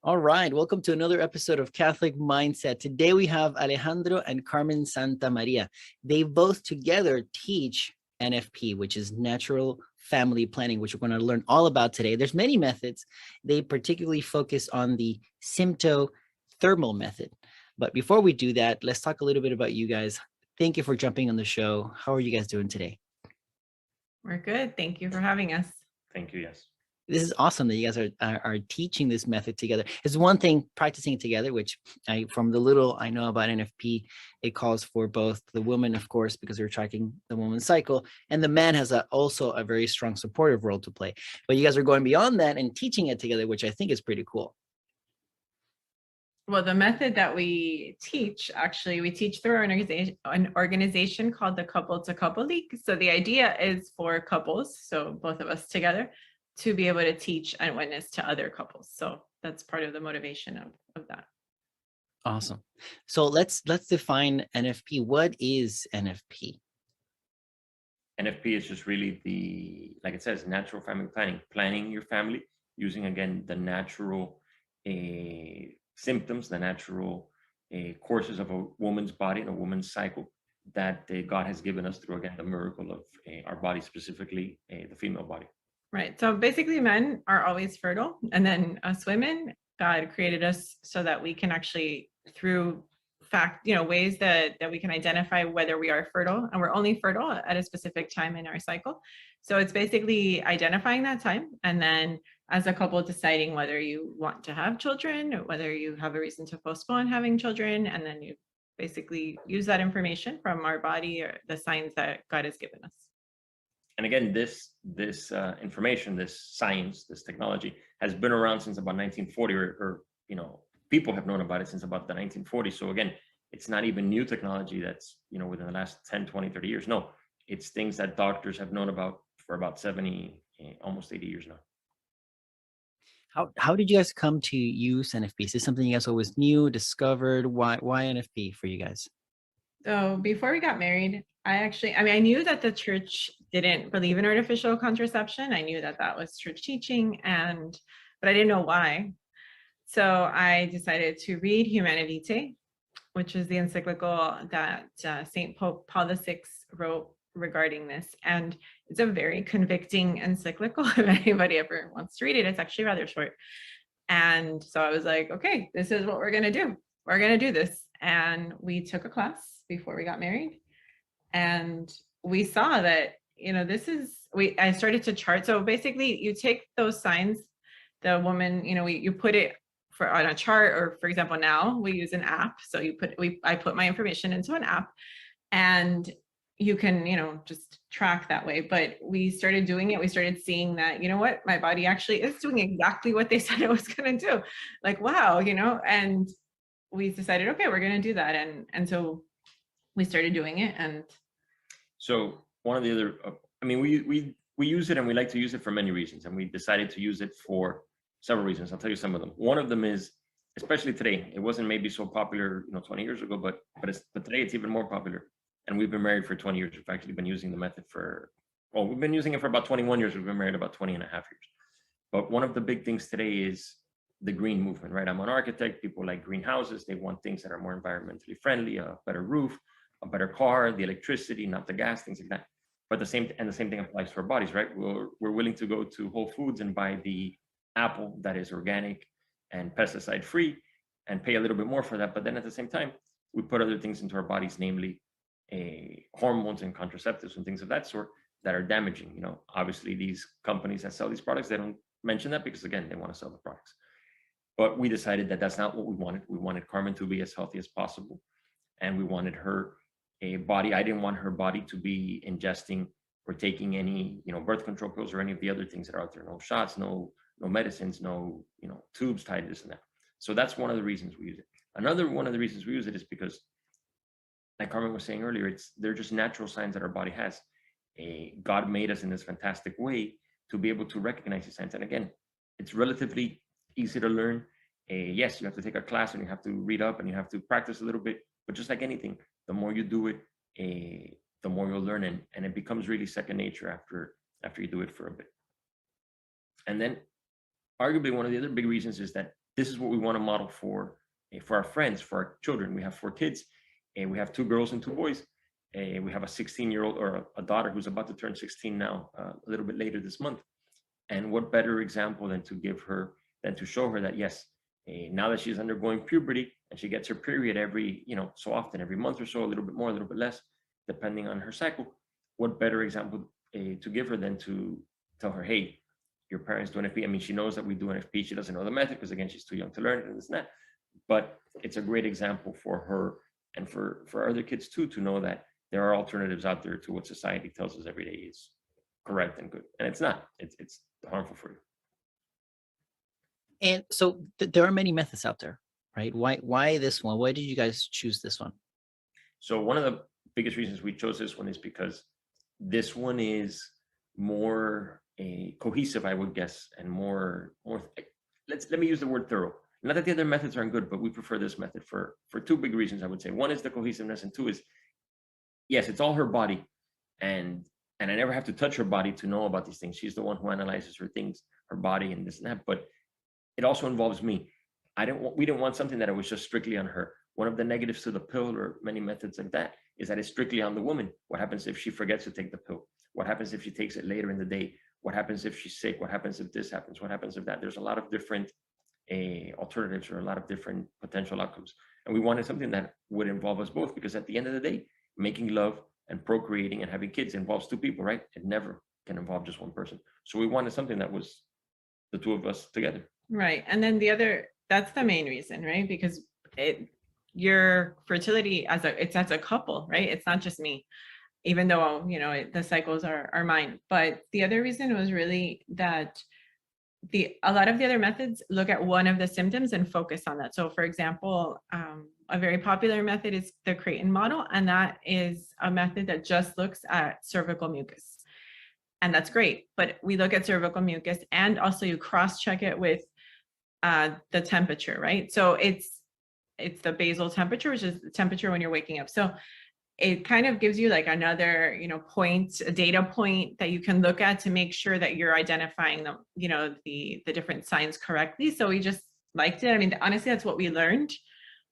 All right, welcome to another episode of Catholic Mindset. Today we have Alejandro and Carmen Santamaria. They both together teach NFP, which is Natural Family Planning, which we're going to learn all about today. There's many methods. They particularly focus on the symptothermal method. But before we do that, let's talk a little bit about you guys. Thank you for jumping on the show. How are you guys doing today? We're good. Thank you for having us. Thank you. Yes. This is awesome that you guys are teaching this method together. It's one thing practicing it together, which from the little I know about NFP, it calls for both the woman, of course, because we're tracking the woman's cycle, and the man has also a very strong supportive role to play. But you guys are going beyond that and teaching it together, which I think is pretty cool. Well, the method that we teach, actually, we teach through an organization called the Couple to Couple League. So the idea is for couples, so both of us together, to be able to teach and witness to other couples. So that's part of the motivation of that. Awesome. So let's define NFP. What is NFP? NFP is just really like it says, natural family planning, planning your family using, again, the natural symptoms, the natural courses of a woman's body and a woman's cycle that God has given us through, again, the miracle of our body, specifically the female body. Right. So basically men are always fertile. And then us women, God created us so that we can actually, through ways that we can identify whether we are fertile, and we're only fertile at a specific time in our cycle. So it's basically identifying that time, and then as a couple deciding whether you want to have children or whether you have a reason to postpone having children. And then you basically use that information from our body or the signs that God has given us. And again, this information, this science, this technology has been around since about 1940, or people have known about it since about the 1940s. So again, it's not even new technology that's, within the last 10, 20, 30 years. No, it's things that doctors have known about for about 70, almost 80 years now. How did you guys come to use NFP? Is this something you guys always knew, discovered? Why NFP for you guys? So before we got married, I knew that the church didn't believe in artificial contraception. I knew that was church teaching, but I didn't know why. So I decided to read Humanae Vitae, which is the encyclical that St. Pope Paul VI wrote regarding this. And it's a very convicting encyclical. If anybody ever wants to read it, it's actually rather short. And so I was like, okay, this is what we're going to do. We're going to do this. And we took a class before we got married. And we saw that, I started to chart. So basically you take those signs, the woman, you put it on a chart, or for example, now we use an app. So I put my information into an app, and you can, just track that way. But we started doing it. We started seeing that, my body actually is doing exactly what they said it was going to do. Like, wow, and we decided, okay, we're going to do that. And so we started doing it. And so one of the other, we use it, and we like to use it for many reasons. And we decided to use it for several reasons. I'll tell you some of them. One of them is, especially today, it wasn't maybe so popular, 20 years ago, but today it's even more popular. And we've been married for 20 years. We've actually been using the method we've been using it for about 21 years. We've been married about 20 and a half years. But one of the big things today is the green movement, right? I'm an architect. People like greenhouses. They want things that are more environmentally friendly, a better roof, a better car, the electricity, not the gas, things like that. But the same thing applies to our bodies, right? We're willing to go to Whole Foods and buy the apple that is organic and pesticide free and pay a little bit more for that. But then at the same time, we put other things into our bodies, namely hormones and contraceptives and things of that sort that are damaging. Obviously these companies that sell these products, they don't mention that because, again, they want to sell the products. But we decided that that's not what we wanted. We wanted Carmen to be as healthy as possible. And we wanted her body. I didn't want her body to be ingesting or taking any, birth control pills or any of the other things that are out there. No shots, no medicines, no, tubes tied, this and that. So that's one of the reasons we use it. Another one of the reasons we use it is because, like Carmen was saying earlier, they're just natural signs that our body has. God made us in this fantastic way to be able to recognize these signs. And again, it's relatively easy to learn. Yes, you have to take a class and you have to read up and you have to practice a little bit. But just like anything, the more you do it, the more you'll learn, and it becomes really second nature after you do it for a bit. And then arguably one of the other big reasons is that this is what we want to model for our friends, for our children. We have 4 kids, and we have 2 girls and 2 boys. We have a 16-year-old or a daughter who's about to turn 16 now, a little bit later this month. And what better example than to show her that, yes, now that she's undergoing puberty and she gets her period every, so often, every month or so, a little bit more, a little bit less, depending on her cycle, what better example to give her than to tell her, hey, your parents do NFP. I mean, she knows that we do NFP. She doesn't know the method because, again, she's too young to learn it and this and that. But it's a great example for her and for other kids too, to know that there are alternatives out there to what society tells us every day is correct and good. And it's not. It's harmful for you. And so there are many methods out there, right? Why this one? Why did you guys choose this one? So one of the biggest reasons we chose this one is because this one is more cohesive, I would guess, and more. Let me use the word thorough. Not that the other methods aren't good, but we prefer this method for 2 big reasons, I would say. One is the cohesiveness, and 2 is, yes, it's all her body, and I never have to touch her body to know about these things. She's the one who analyzes her things, her body, and this and that. But it also involves me. We didn't want something that it was just strictly on her. One of the negatives to the pill, or many methods like that, is that it's strictly on the woman. What happens if she forgets to take the pill? What happens if she takes it later in the day? What happens if she's sick? What happens if this happens? What happens if that? There's a lot of different alternatives, or a lot of different potential outcomes. And we wanted something that would involve us both, because at the end of the day, making love and procreating and having kids involves 2 people, right? It never can involve just one person. So we wanted something that was the 2 of us together. Right. And then that's the main reason, right? Because your fertility it's as a couple, right? It's not just me, even though, the cycles are mine. But the other reason was really that a lot of the other methods look at one of the symptoms and focus on that. So for example, a very popular method is the Creighton Model, and that is a method that just looks at cervical mucus. And that's great, but we look at cervical mucus, and also you cross-check it with the temperature, right? So it's the basal temperature, which is the temperature when you're waking up. So it kind of gives you like another, a data point that you can look at to make sure that you're identifying the different signs correctly. So we just liked it. I mean, honestly, that's what we learned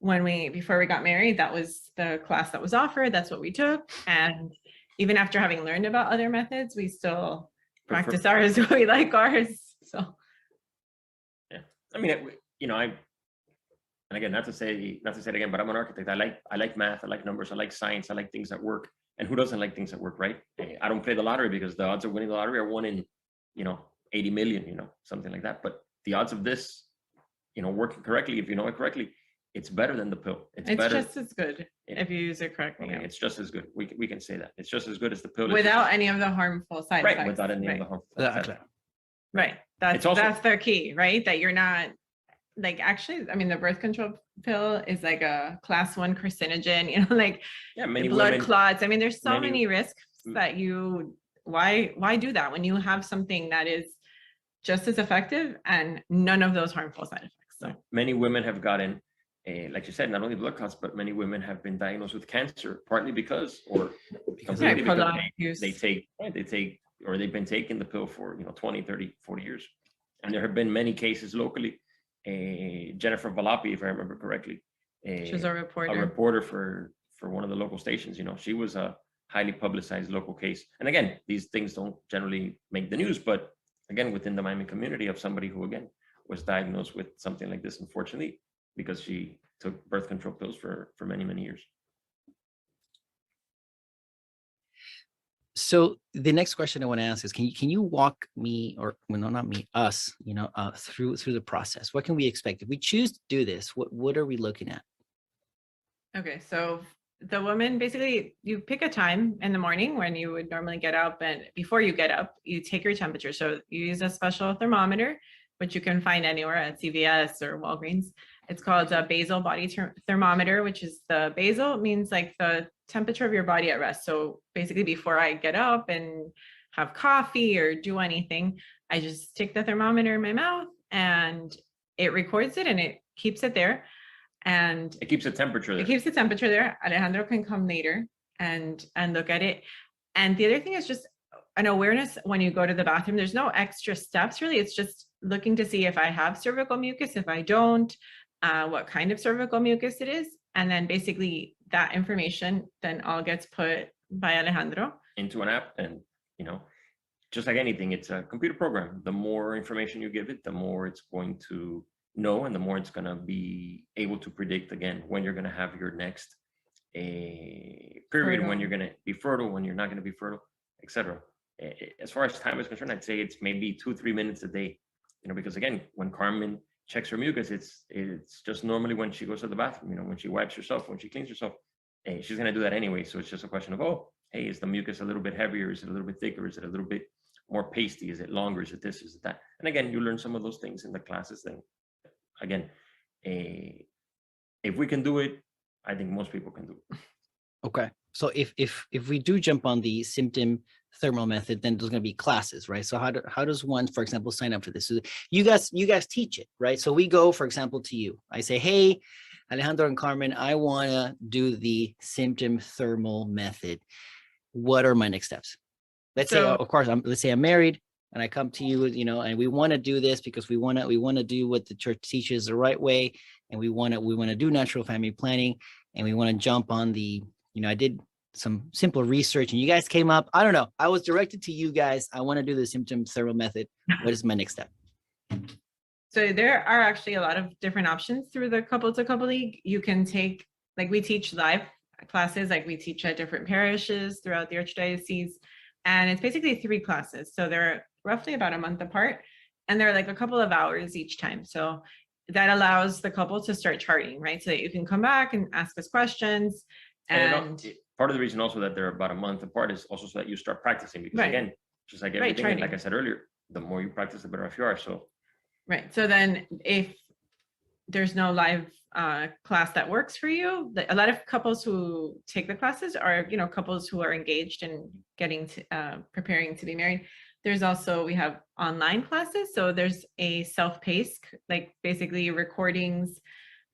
before we got married. That was the class that was offered. That's what we took. And even after having learned about other methods, we still practice ours. We like ours. So. Yeah. I mean, and again, not to say it again, but I'm an architect. I like math. I like numbers. I like science. I like things that work. And who doesn't like things that work, right? I don't play the lottery because the odds of winning the lottery are 1 in, 80 million, something like that. But the odds of this, working correctly, if you know it correctly, it's better than the pill. It's better. Just as good if you use it correctly. Okay, it's just as good. We can say that. It's just as good as the pill. Without any of the harmful side effects. Right, without any of the harmful side effects. Right. That's their key, right? That you're not, like, actually, I mean, the birth control pill is like a class 1 carcinogen, many blood clots. I mean, there's so many risks that why do that when you have something that is just as effective and none of those harmful side effects? So many women have gotten, like you said, not only blood clots, but many women have been diagnosed with cancer, partly because they've been taking the pill for 20, 30, 40 years. And there have been many cases locally. Jennifer Valapi, if I remember correctly, she's a reporter for one of the local stations. She was a highly publicized local case. And again, these things don't generally make the news, but again, within the Miami community, of somebody who again was diagnosed with something like this, unfortunately, because she took birth control pills for many, many years. So the next question I want to ask is, can you walk me, or us, through the process? What can we expect if we choose to do this? What are we looking at? Okay, so the woman, basically, you pick a time in the morning when you would normally get up, and before you get up, you take your temperature. So you use a special thermometer, which you can find anywhere at CVS or Walgreens. It's called a basal body thermometer, which is the basal means like the temperature of your body at rest. So basically, before I get up and have coffee or do anything, I just stick the thermometer in my mouth and it records it and it keeps it there. And it keeps the temperature there. It keeps the temperature there. Alejandro can come later and look at it. And the other thing is just an awareness when you go to the bathroom. There's no extra steps really. It's just looking to see if I have cervical mucus, if I don't, what kind of cervical mucus it is. And then basically that information then all gets put by Alejandro into an app. And, you know, just like anything, it's a computer program. The more information you give it, the more it's going to know, and the more it's going to be able to predict, again, when you're going to have your next period, when you're going to be fertile, when you're not going to be fertile, etc. As far as time is concerned, I'd say it's maybe 2-3 minutes a day, you know, because again, when Carmen checks her mucus, it's just normally when she goes to the bathroom, you know, when she wipes herself, when she cleans herself, she's going to do that anyway. So it's just a question of, oh, hey, is the mucus a little bit heavier? Is it a little bit thicker? Is it a little bit more pasty? Is it longer? Is it this? Is it that? And again, you learn some of those things in the classes. Then again, if we can do it, I think most people can do it. Okay. So if we do jump on the symptom thermal method, then there's going to be classes, right? So how does one, for example, sign up for this? So you guys teach it, right? So we go, for example, to you. I say, hey, Alejandro and Carmen, I want to do the symptom thermal method. What are my next steps? Let's say, of course, let's say I'm married and I come to you, you know, and we want to do this because we want to do what the church teaches the right way, and we want to do natural family planning, and we want to jump on the, you know, I did some simple research and you guys came up. I don't know. I was directed to you guys. I want to do the symptom thermal method. What is my next step? So there are actually a lot of different options through the Couple to Couple League. You can take, like we teach live classes, like we teach at different parishes throughout the Archdiocese. And it's basically 3 classes. So they're roughly about a month apart. And they're like a couple of hours each time. So that allows the couple to start charting, right? So that you can come back and ask us questions. And part of the reason also that they're about a month apart is also so that you start practicing, because again, just like everything, and like I said earlier, the more you practice, the better off you are. So right. So then if there's no live class that works for you, a lot of couples who take the classes are, you know, couples who are engaged and getting to preparing to be married. There's also, we have online classes. So there's a self-paced, like basically recordings,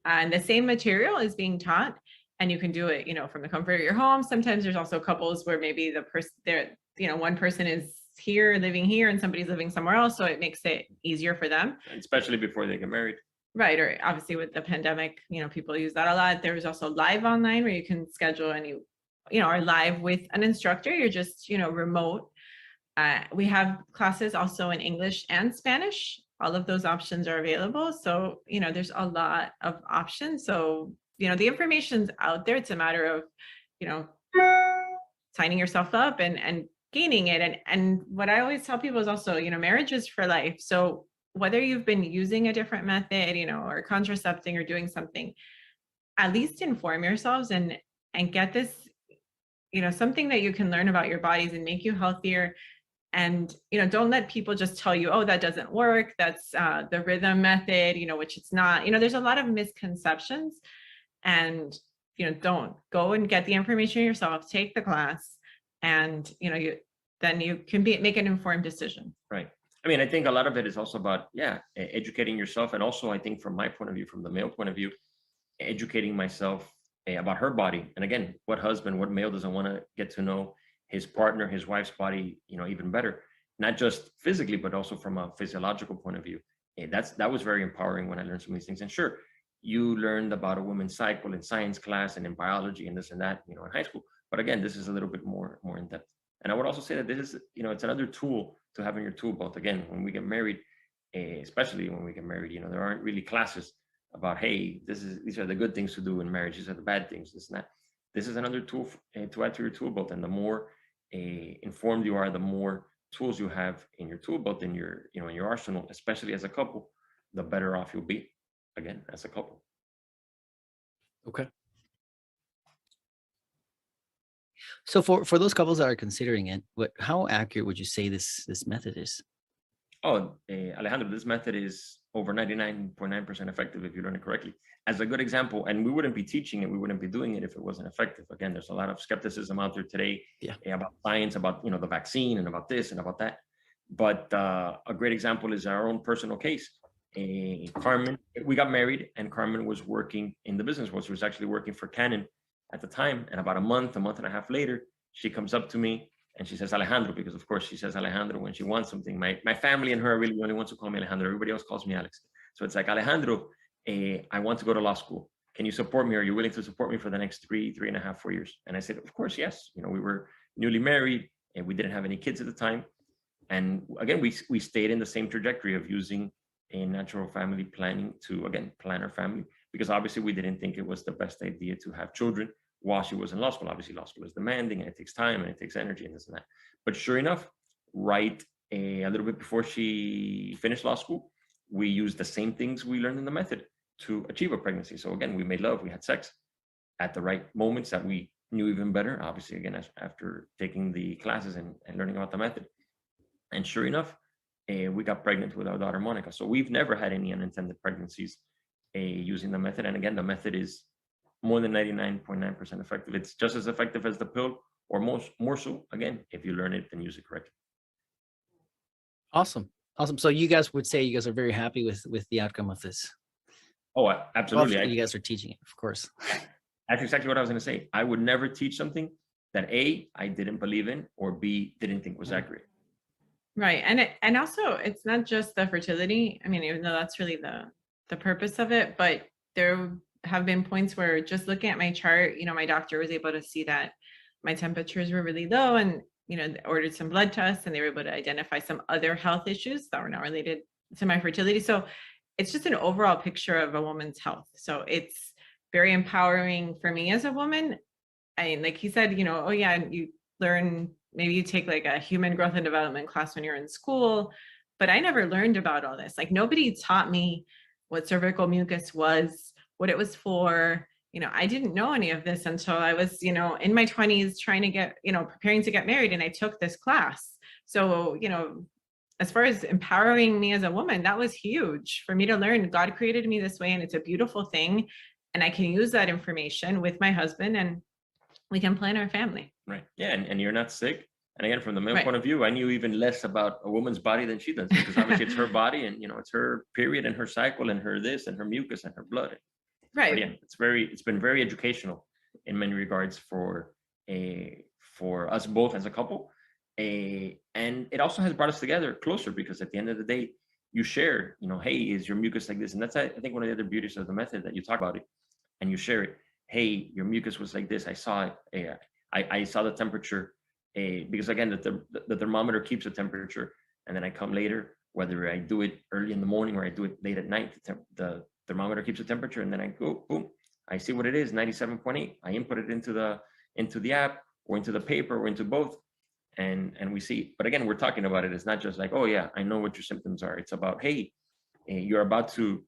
and the same material is being taught. And you can do it, you know, from the comfort of your home. Sometimes there's also couples where maybe the person there, you know, one person is here, living here, and somebody's living somewhere else. So it makes it easier for them. Especially before they get married. Right. Or obviously with the pandemic, you know, people use that a lot. There's also live online where you can schedule and you know, are live with an instructor. You're just, you know, remote. We have classes also in English and Spanish. All of those options are available. So, you know, there's a lot of options. So, you know, the information's out there. It's a matter of, you know, signing yourself up and gaining it. And what I always tell people is also, you know, marriage is for life. So whether you've been using a different method, you know, or contracepting or doing something, at least inform yourselves and get this, you know, something that you can learn about your bodies and make you healthier. And, you know, don't let people just tell you, oh, that doesn't work. That's the rhythm method, you know, which it's not. You know, there's a lot of misconceptions. And, you know, don't go and get the information yourself, take the class, and, you know, then you can make an informed decision. Right. I mean, I think a lot of it is also about, educating yourself. And also, I think from my point of view, from the male point of view, educating myself about her body. And again, what husband, what male doesn't want to get to know his partner, his wife's body, you know, even better, not just physically, but also from a physiological point of view. That was very empowering when I learned some of these things. And sure, you learned about a woman's cycle in science class and in biology and this and that, you know, in high school. But again, this is a little bit more in depth. And I would also say that this is, you know, it's another tool to have in your tool belt. Again, when we get married, especially when we get married, you know, there aren't really classes about, hey, these are the good things to do in marriage. These are the bad things, this and that. This is another tool to add to your tool belt. And the more informed you are, the more tools you have in your tool belt, in your arsenal, especially as a couple, the better off you'll be, again, as a couple. Okay. So for those couples that are considering it, how accurate would you say this method is? Oh, Alejandro, this method is over 99.9% effective if you learn it correctly. As a good example, and we wouldn't be teaching it, we wouldn't be doing it if it wasn't effective. Again, there's a lot of skepticism out there today about science, about, you know, the vaccine and about this and about that. But a great example is our own personal case. Carmen, we got married and Carmen was working in the business world. She was actually working for Canon at the time. And about a month and a half later, she comes up to me And she says Alejandro, because of course she says Alejandro when she wants something. My family and her are really the only ones who call me Alejandro. Everybody else calls me Alex. So it's like, Alejandro, I want to go to law school. Can you support me? Are you willing to support me for the next 3.5, 4 years? And I said, of course, yes. You know, we were newly married and we didn't have any kids at the time. And again, we stayed in the same trajectory of using a natural family planning to, again, plan our family, because obviously we didn't think it was the best idea to have children while she was in law school. Obviously, law school is demanding and it takes time and it takes energy and this and that. But sure enough, right a little bit before she finished law school, we used the same things we learned in the method to achieve a pregnancy. So again, we made love, we had sex at the right moments that we knew even better, obviously, again, after taking the classes and learning about the method. And sure enough, we got pregnant with our daughter, Monica. So we've never had any unintended pregnancies using the method. And again, the method is more than 99.9% effective. It's just as effective as the pill, or more so, again, if you learn it and use it correctly. Awesome. So you guys would say you guys are very happy with the outcome of this? Oh, absolutely. Well, you guys are teaching it, of course. That's exactly what I was going to say. I would never teach something that A, I didn't believe in, or B, didn't think was accurate. Right. And also it's not just the fertility. I mean, even though that's really the purpose of it, but there have been points where just looking at my chart, you know, my doctor was able to see that my temperatures were really low, and, you know, ordered some blood tests, and they were able to identify some other health issues that were not related to my fertility. So it's just an overall picture of a woman's health. So it's very empowering for me as a woman. I mean, like he said, you know, oh yeah, you learn, maybe you take like a human growth and development class when you're in school, but I never learned about all this. Like nobody taught me what cervical mucus was, what it was for. You know, I didn't know any of this until I was, you know, in my 20s trying to get, you know, preparing to get married, and I took this class. So, you know, as far as empowering me as a woman, that was huge for me to learn. God created me this way, and it's a beautiful thing. And I can use that information with my husband, and we can plan our family. Right. Yeah. And you're not sick. And again, from the male point of view, I knew even less about a woman's body than she does, because obviously it's her body, and, you know, it's her period and her cycle and her this and her mucus and her blood. Right. But yeah, it's been very educational in many regards for us both as a couple. And it also has brought us together closer, because at the end of the day, you share, you know, hey, is your mucus like this? And that's, I think, one of the other beauties of the method, that you talk about it and you share it. Hey, your mucus was like this. I saw it. I saw the temperature, because again, the thermometer keeps the temperature. And then I come later, whether I do it early in the morning or I do it late at night, the thermometer keeps the temperature. And then I go, boom, I see what it is, 97.8. I input it into the app, or into the paper, or into both. And we see. But again, we're talking about it. It's not just like, oh yeah, I know what your symptoms are. It's about, hey, you're about to,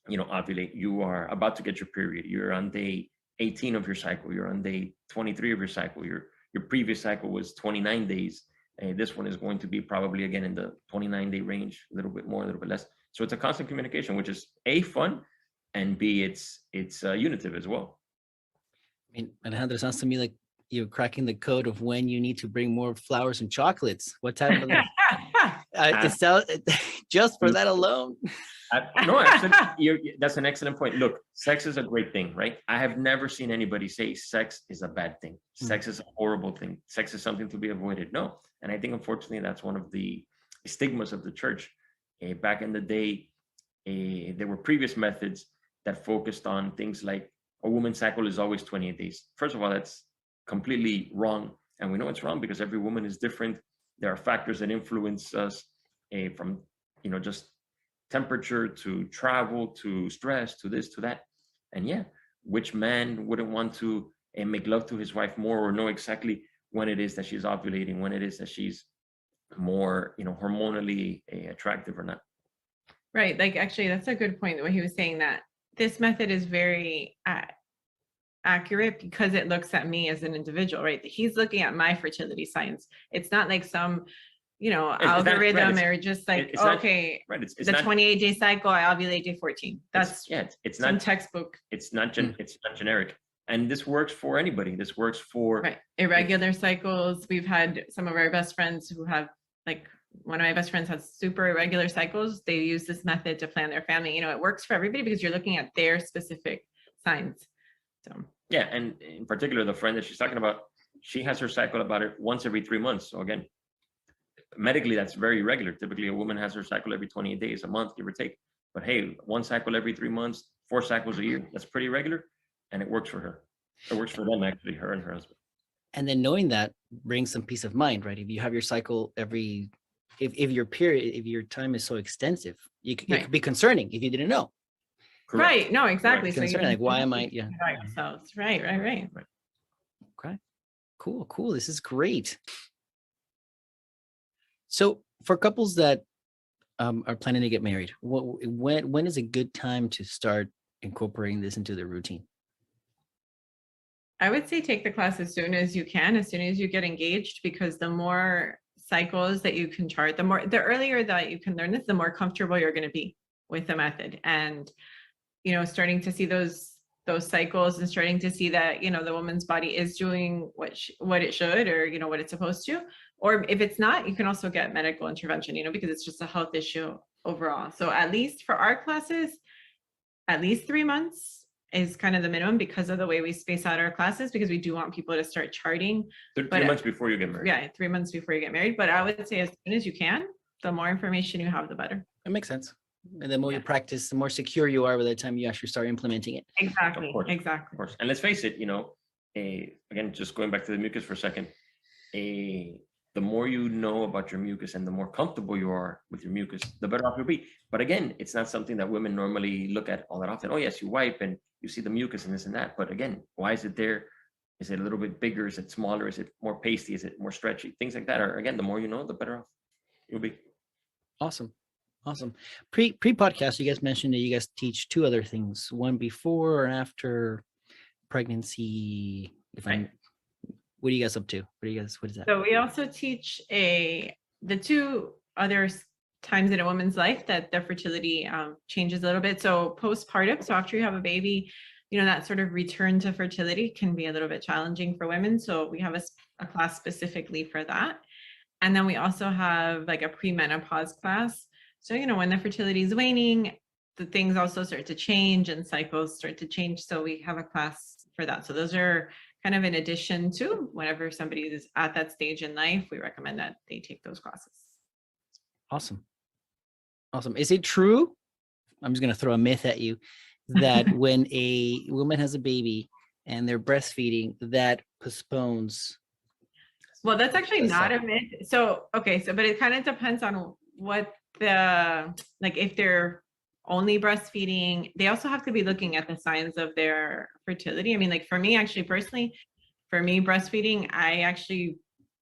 you know, ovulate. You are about to get your period. You're on day 18 of your cycle. You're on day 23 of your cycle. Your previous cycle was 29 days. And this one is going to be probably, again, in the 29-day range, a little bit more, a little bit less. So it's a constant communication, which is A, fun, and B, it's unitive as well. I mean, Alejandro, sounds to me like you're cracking the code of when you need to bring more flowers and chocolates. What type of just for that alone? No, actually, that's an excellent point. Look, sex is a great thing, right? I have never seen anybody say sex is a bad thing. Sex is a horrible thing. Sex is something to be avoided. No. And I think, unfortunately, that's one of the stigmas of the church. Back in the day, there were previous methods that focused on things like a woman's cycle is always 28 days. First of all, that's completely wrong. And we know it's wrong because every woman is different. There are factors that influence us, from, you know, just temperature to travel to stress to this to that. And yeah, which man wouldn't want to make love to his wife more, or know exactly when it is that she's ovulating, when it is that she's more, you know, hormonally attractive or not. Right. Like, actually, that's a good point, the way he was saying that this method is very accurate, because it looks at me as an individual, right? He's looking at my fertility signs. It's not like some, you know, algorithm, or just like, okay, the 28-day cycle, I ovulate day 14. That's it's some not textbook. It's not generic. And this works for anybody. This works for irregular cycles. We've had some of our best friends who have, like, one of my best friends has super irregular cycles. They use this method to plan their family. You know, it works for everybody because you're looking at their specific signs. So yeah, and in particular, the friend that she's talking about, she has her cycle about it once every 3 months. So again, medically, that's very regular. Typically, a woman has her cycle every 28 days, a month, give or take. But hey, one cycle every 3 months, 4 cycles a year, that's pretty regular. And it works for her. It works for them, actually, her and her husband. And then knowing that brings some peace of mind, right? If you have your cycle every, if your period, if your time is so extensive, it could be concerning if you didn't know. Correct. Right. No, exactly. Correct. So Like, why am I? Yeah. Ourselves. Right. Okay. Cool. This is great. So for couples that are planning to get married, when is a good time to start incorporating this into their routine? I would say take the class as soon as you can, as soon as you get engaged, because the more cycles that you can chart, the earlier that you can learn this, the more comfortable you're going to be with the method. And, starting to see those cycles and starting to see that, the woman's body is doing what it should, or, what it's supposed to. Or if it's not, you can also get medical intervention, because it's just a health issue overall. So at least for our classes, at least 3 months is kind of the minimum, because of the way we space out our classes, because we do want people to start charting. 3 months before you get married. Yeah, 3 months before you get married. But I would say as soon as you can, the more information you have, the better. That makes sense. And the more you practice, the more secure you are by the time you actually start implementing it. Exactly. Of course. Exactly. Of course. And let's face it, again, just going back to the mucus for a second, the more you know about your mucus and the more comfortable you are with your mucus, the better off you'll be. But again, it's not something that women normally look at all that often. Oh, yes, you wipe and you see the mucus and this and that. But again, why is it there? Is it a little bit bigger? Is it smaller? Is it more pasty? Is it more stretchy? Things like that are, again, the more you know, the better off you'll be. Awesome. Pre-podcast, you guys mentioned that you guys teach 2 other things, one before or after pregnancy. What are you guys up to? What is that? So we also teach the 2 other times in a woman's life that their fertility changes a little bit. So postpartum, so after you have a baby, that sort of return to fertility can be a little bit challenging for women. So we have a class specifically for that. And then we also have like a premenopause class. So, when the fertility is waning, the things also start to change and cycles start to change. So we have a class for that. So those are kind of in addition to whenever somebody is at that stage in life, we recommend that they take those classes. Awesome. Is it true? I'm just going to throw a myth at you that when a woman has a baby and they're breastfeeding, that postpones. Well, that's actually not a myth. So, but it kind of depends on what if they're only breastfeeding, they also have to be looking at the signs of their fertility. I mean, like for me, actually, personally, breastfeeding,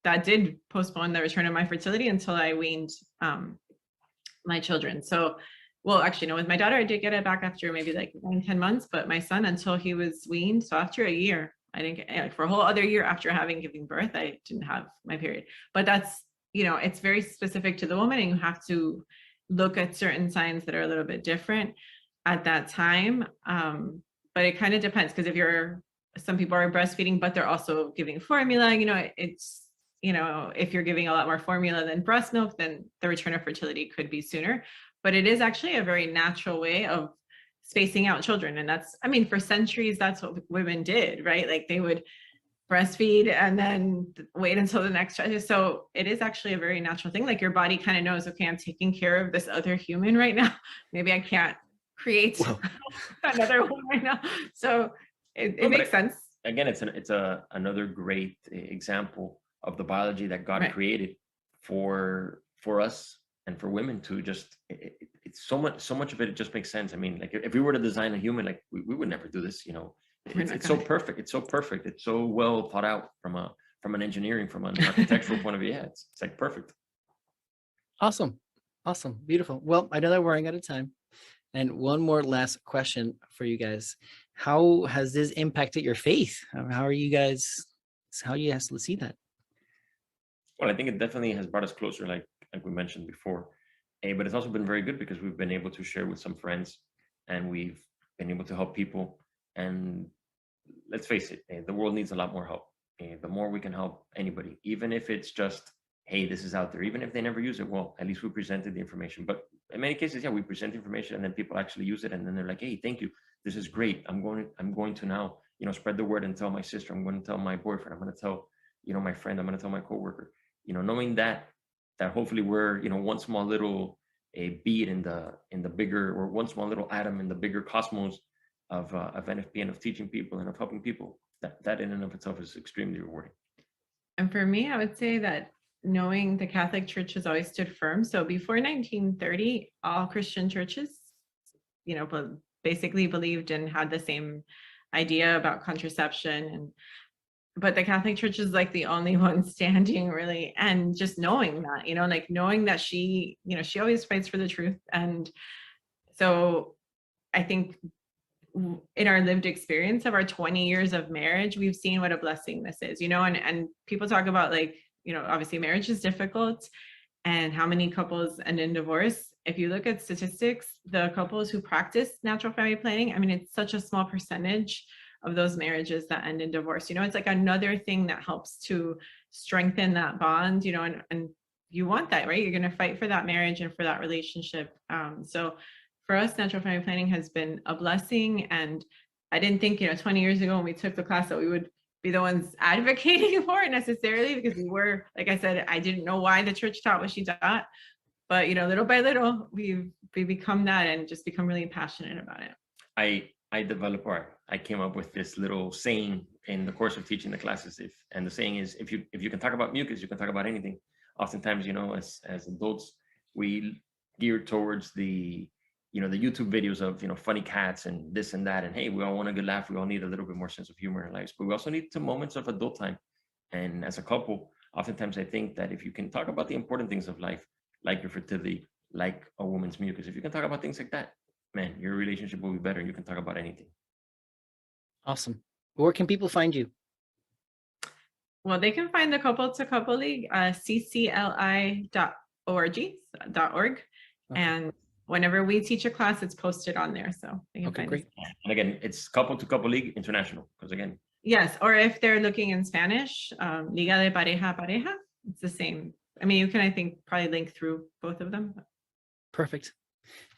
that did postpone the return of my fertility until I weaned my children. So, with my daughter, I did get it back after maybe like 9-10 months, but my son, until he was weaned, so after a year, I didn't get, for a whole other year after giving birth, I didn't have my period. But that's, it's very specific to the woman, and you have to look at certain signs that are a little bit different at that time. But it kind of depends, because some people are breastfeeding, but they're also giving formula, it's, if you're giving a lot more formula than breast milk, then the return of fertility could be sooner. But it is actually a very natural way of spacing out children. And that's, for centuries, that's what women did, right? Like they would breastfeed and then wait until the next child. So it is actually a very natural thing. Like your body kind of knows, okay, I'm taking care of this other human right now. Maybe I can't create another one right now. So it makes sense. Again, it's another great example of the biology that God created for us and for women to just, it's so much of it just makes sense. I mean, like if we were to design a human, like we would never do this, It's so perfect. It's so perfect. It's so well thought out from an engineering, from an architectural point of view. Yeah, it's like perfect. Awesome. Beautiful. Well, I know that we're running out of time. And one more last question for you guys. How has this impacted your faith? How do you guys see that? Well, I think it definitely has brought us closer, like we mentioned before. But it's also been very good because we've been able to share with some friends, and we've been able to help people. And let's face it, the world needs a lot more help. The more we can help anybody, even if it's just, hey, this is out there, even if they never use it, well, at least we presented the information. But in many cases, we present information and then people actually use it, and then they're like, hey, thank you, this is great. I'm going to now, spread the word and tell my sister. I'm going to tell my boyfriend. I'm going to tell my friend, I'm going to tell my coworker, knowing that hopefully we're, one small little a bead in the bigger, or one small little atom in the bigger cosmos of NFP and of teaching people and of helping people. That in and of itself is extremely rewarding. And for me, I would say that knowing the Catholic Church has always stood firm. So before 1930, all Christian churches, basically believed and had the same idea about contraception, but the Catholic Church is like the only one standing really, and just knowing that, knowing that she always fights for the truth. And so I think in our lived experience of our 20 years of marriage, we've seen what a blessing this is, and people talk about obviously marriage is difficult and how many couples end in divorce. If you look at statistics, the couples who practice natural family planning, it's such a small percentage of those marriages that end in divorce. It's like another thing that helps to strengthen that bond, and you want that, right? You're going to fight for that marriage and for that relationship. So for us, natural family planning has been a blessing. And I didn't think, 20 years ago when we took the class that we would be the ones advocating for it necessarily, because we were, like I said, I didn't know why the church taught what she taught. But, little by little, we become that and just become really passionate about it. I came up with this little saying in the course of teaching the classes. And the saying is, if you can talk about mucus, you can talk about anything. Oftentimes, as adults, we gear towards the YouTube videos of, funny cats and this and that. And hey, we all want a good laugh. We all need a little bit more sense of humor in our lives, but we also need some moments of adult time. And as a couple, oftentimes I think that if you can talk about the important things of life, like your fertility, like a woman's mucus, if you can talk about things like that, man, your relationship will be better. And you can talk about anything. Awesome. Where can people find you? Well, they can find the Couple to Couple League, ccli.org. Okay. And whenever we teach a class, it's posted on there. So they can Okay, find great. us. And again, it's Couple to Couple League International, because again. Yes, or if they're looking in Spanish, Liga de Pareja Pareja, it's the same. You can, I think, probably link through both of them. Perfect.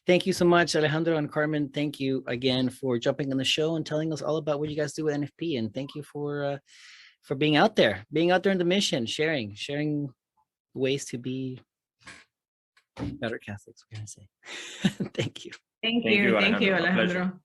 Thank you so much, Alejandro and Carmen. Thank you again for jumping on the show and telling us all about what you guys do with NFP. And thank you for being out there in the mission, sharing ways to be better Catholics, we're going to say. Thank you. Thank you, Alejandro.